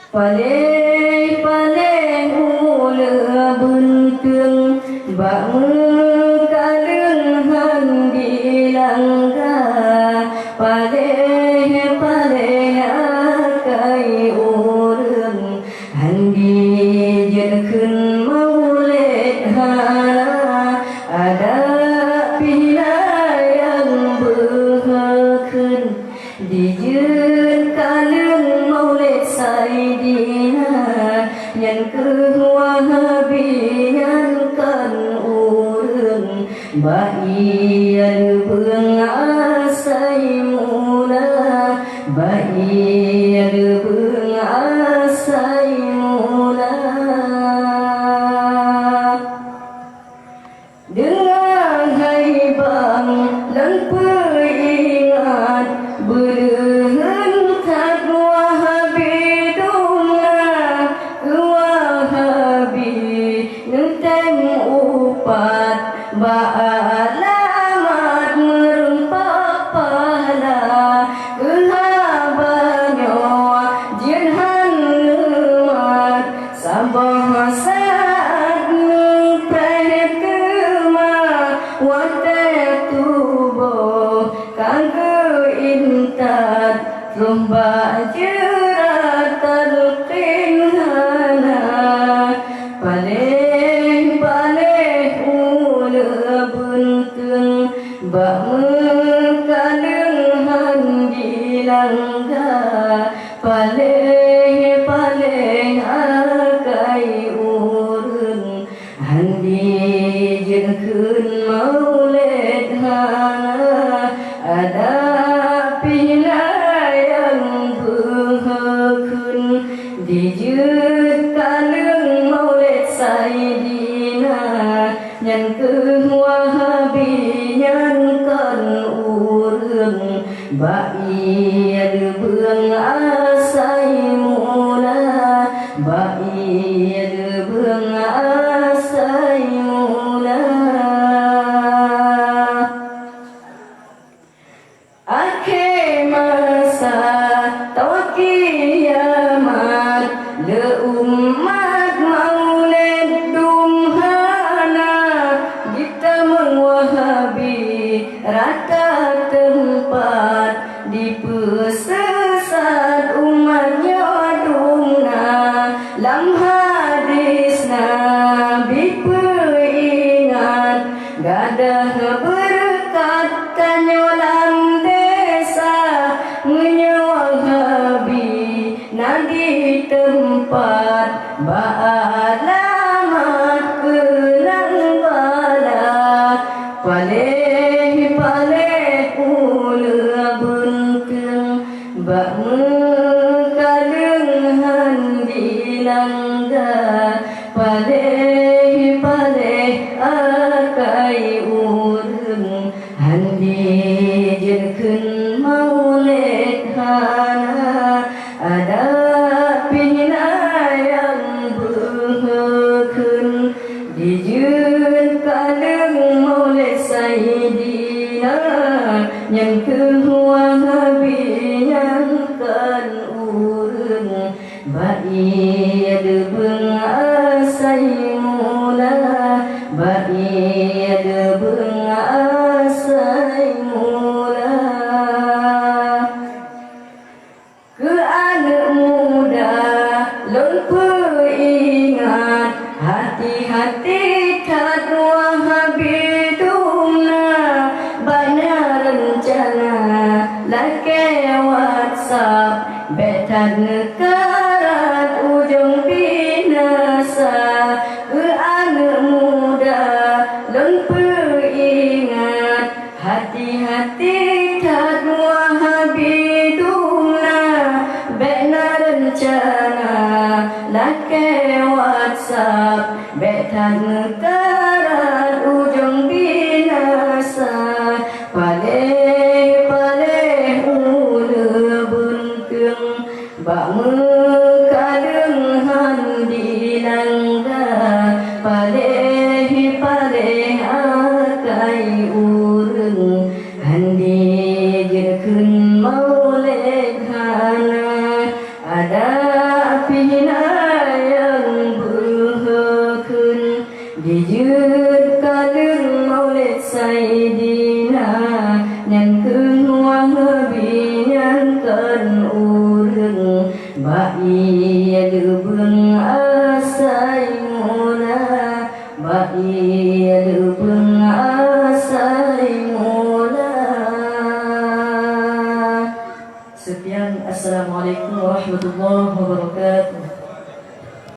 Paleh paleh ula buntung bak mekaleng handi langga. Paleh paleh akai urang handi jenkeun maulid hana. Ada pila yang behakeun dijeun kaleng maulid Saidina. Nyan ke Wahabi nyan kan urang baian beung asai mula. Baian beung asai mula. Dengan hai bang lang peringat berehen tak Wahabi dumna ke Wahabi nentem upat baalamat merempak pahala kehabanyo jenhan lemat sabah saat mempret kema wadah tubuh kangge intat lomba jerat talqin hana. Paleh paleh ula buntung bak mekaleng handi langga. Paleh paleh akai urang handi jenkeun maulid hana. Ada pila yang behakeun dijeut kaleng maulid Saidina. Nyan ke Wahabi nyan kan urang baian beung asai mula. Baian beung asai mula. Akhir masa tawa kiamat le umat maulid dumhana. Kita mengwahabi rata tempat dipesesat umatnya dumna. Lam hadis Nabi peringat gadah berkat tanyolan desa menyawahabi nadi tempat baalamat kenang bala. Paleh paleh ula buntung bak mekaleng handi langga. Paleh paleh akai urang handi jenkeun maulid hana. Ada pila yang behakeun dijeun kaleng maulid Saidina. Nyan ke Wahabi nyan kan urang baian beung asai mula. Baian beung asai mula. Ke anak muda lon peringat hati-hati kat Wahabi dumna. Banyak rencana lake WhatsApp betan karat ujung binasa. Ke anak muda lon peringat hati-hati kat Wahabi dumna. Bena rencana lake WhatsApp betan karat ujung binasa. Paleh paleh ula buntung bak mekaleng handi langga. Paleh paleh akai urang handi jenkeun maulid hana. Ada api iya leubeung asai mula, ba iya leubeung asai mula. Sekian, assalamualaikum warahmatullahi wabarakatuh.